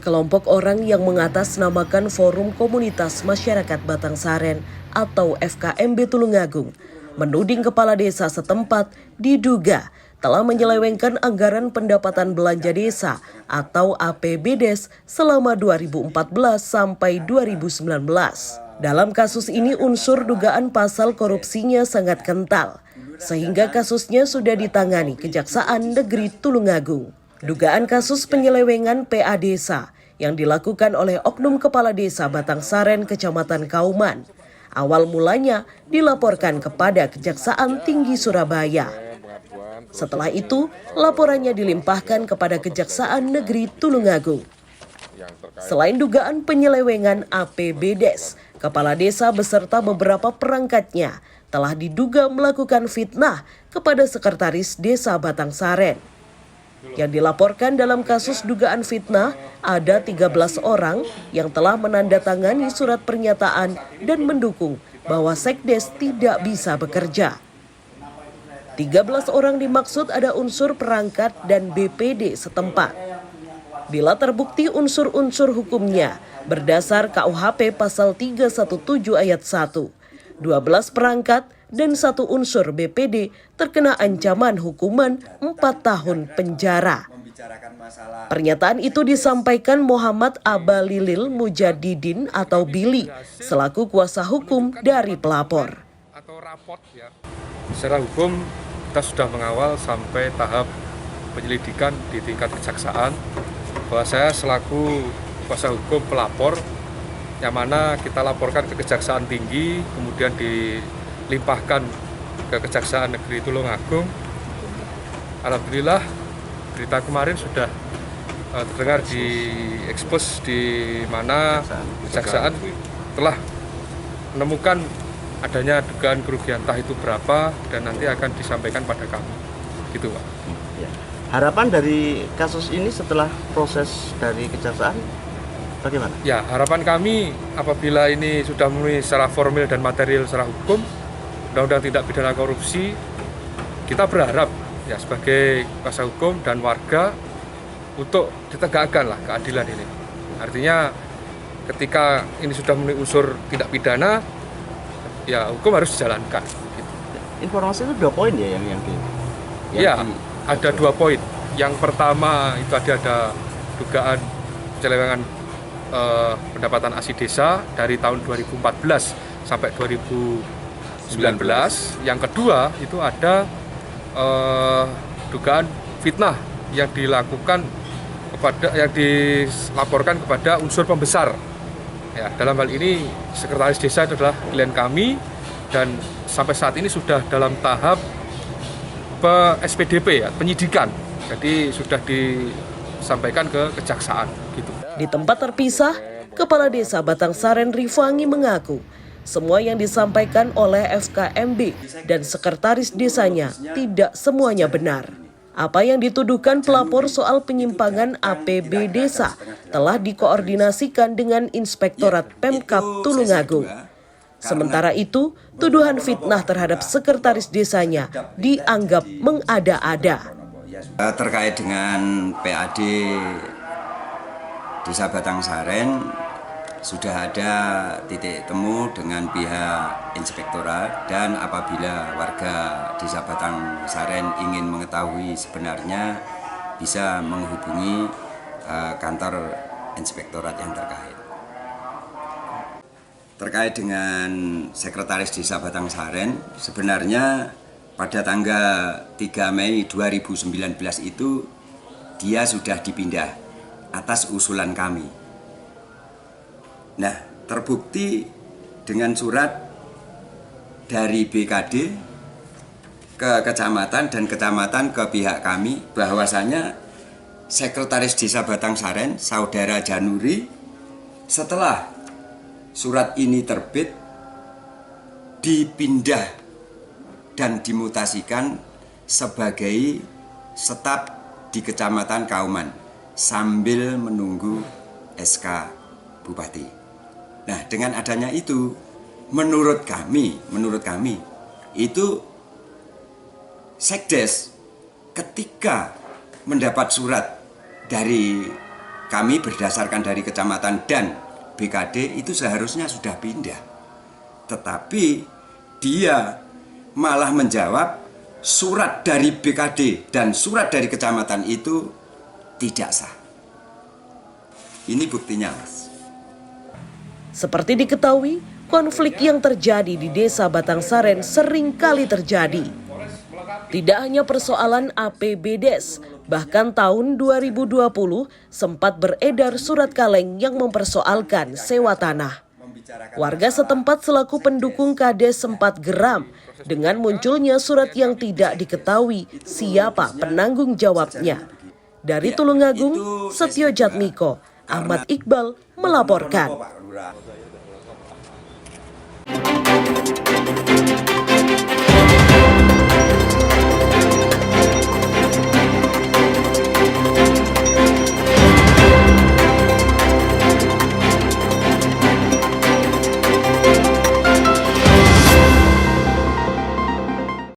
Sekelompok orang yang mengatasnamakan Forum Komunitas Masyarakat Batangsaren atau FKMB Tulungagung menuding kepala desa setempat diduga telah menyelewengkan anggaran pendapatan belanja desa atau APBDes selama 2014 sampai 2019. Dalam kasus ini unsur dugaan pasal korupsinya sangat kental, sehingga kasusnya sudah ditangani Kejaksaan Negeri Tulungagung. Dugaan kasus penyelewengan PA Desa yang dilakukan oleh oknum kepala desa Batangsaren Kecamatan Kauman awal mulanya dilaporkan kepada Kejaksaan Tinggi Surabaya. Setelah itu, laporannya dilimpahkan kepada Kejaksaan Negeri Tulungagung. Selain dugaan penyelewengan APBDes, kepala desa beserta beberapa perangkatnya telah diduga melakukan fitnah kepada Sekretaris Desa Batangsaren. Yang dilaporkan dalam kasus dugaan fitnah, ada 13 orang yang telah menandatangani surat pernyataan dan mendukung bahwa Sekdes tidak bisa bekerja. 13 orang dimaksud ada unsur perangkat dan BPD setempat. Bila terbukti unsur-unsur hukumnya berdasar KUHP pasal 317 ayat 1, 12 perangkat dan 1 unsur BPD terkena ancaman hukuman 4 tahun penjara. Pernyataan itu disampaikan Muhammad Abalilil Mujadidin atau Billy selaku kuasa hukum dari pelapor. Secara hukum kita sudah mengawal sampai tahap penyelidikan di tingkat kejaksaan bahwa saya selaku kuasa hukum pelapor yang mana kita laporkan ke Kejaksaan Tinggi, kemudian dilimpahkan ke Kejaksaan Negeri Tulungagung. Alhamdulillah berita kemarin sudah terdengar di ekspos di mana Kejaksaan telah menemukan adanya dugaan kerugian entah itu berapa dan nanti akan disampaikan pada kami. Gitu, Pak. Harapan dari kasus ini setelah proses dari Kejaksaan bagaimana? Ya, harapan kami apabila ini sudah memenuhi secara formil dan material secara hukum, undang-undang tindak pidana korupsi, kita berharap ya sebagai kuasa hukum dan warga untuk ditegakkan lah keadilan ini. Artinya ketika ini sudah memenuhi unsur tindak pidana, ya hukum harus dijalankan. Informasi itu 2 poin ya ada 2 poin. Yang pertama itu ada dugaan penyelewengan pendapatan ASI desa dari tahun 2014 sampai 2019. Yang kedua itu ada dugaan fitnah yang dilakukan yang dilaporkan kepada unsur pembesar. Ya, dalam hal ini Sekretaris Desa itu adalah klien kami dan sampai saat ini sudah dalam tahap SPDP ya, penyidikan. Jadi sudah disampaikan ke Kejaksaan gitu. Di tempat terpisah, Kepala Desa Batangsaren Rifangi mengaku semua yang disampaikan oleh FKMB dan Sekretaris Desanya tidak semuanya benar. Apa yang dituduhkan pelapor soal penyimpangan APB Desa telah dikoordinasikan dengan Inspektorat Pemkab Tulungagung. Sementara itu, tuduhan fitnah terhadap Sekretaris Desanya dianggap mengada-ada. Terkait dengan PAD Desa Batangsaren, sudah ada titik temu dengan pihak inspektorat dan apabila warga Desa Batangsaren ingin mengetahui sebenarnya bisa menghubungi kantor inspektorat yang terkait. Terkait dengan Sekretaris Desa Batangsaren, sebenarnya pada tanggal 3 Mei 2019 itu dia sudah dipindah atas usulan kami. Nah, terbukti dengan surat dari BKD ke kecamatan dan kecamatan ke pihak kami bahwasanya Sekretaris Desa Batangsaren, Saudara Januri, setelah surat ini terbit dipindah dan dimutasikan sebagai staf di Kecamatan Kauman sambil menunggu SK Bupati. Nah, dengan adanya itu menurut kami itu Sekdes ketika mendapat surat dari kami berdasarkan dari kecamatan dan BKD itu seharusnya sudah pindah. Tetapi dia malah menjawab surat dari BKD dan surat dari kecamatan itu tidak sah. Ini buktinya, Mas. Seperti diketahui, konflik yang terjadi di Desa Batangsaren sering kali terjadi. Tidak hanya persoalan APBDes, bahkan tahun 2020 sempat beredar surat kaleng yang mempersoalkan sewa tanah. Warga setempat selaku pendukung Kades sempat geram dengan munculnya surat yang tidak diketahui siapa penanggung jawabnya. Dari Tulungagung, Setio Jatmiko, Ahmad Iqbal melaporkan.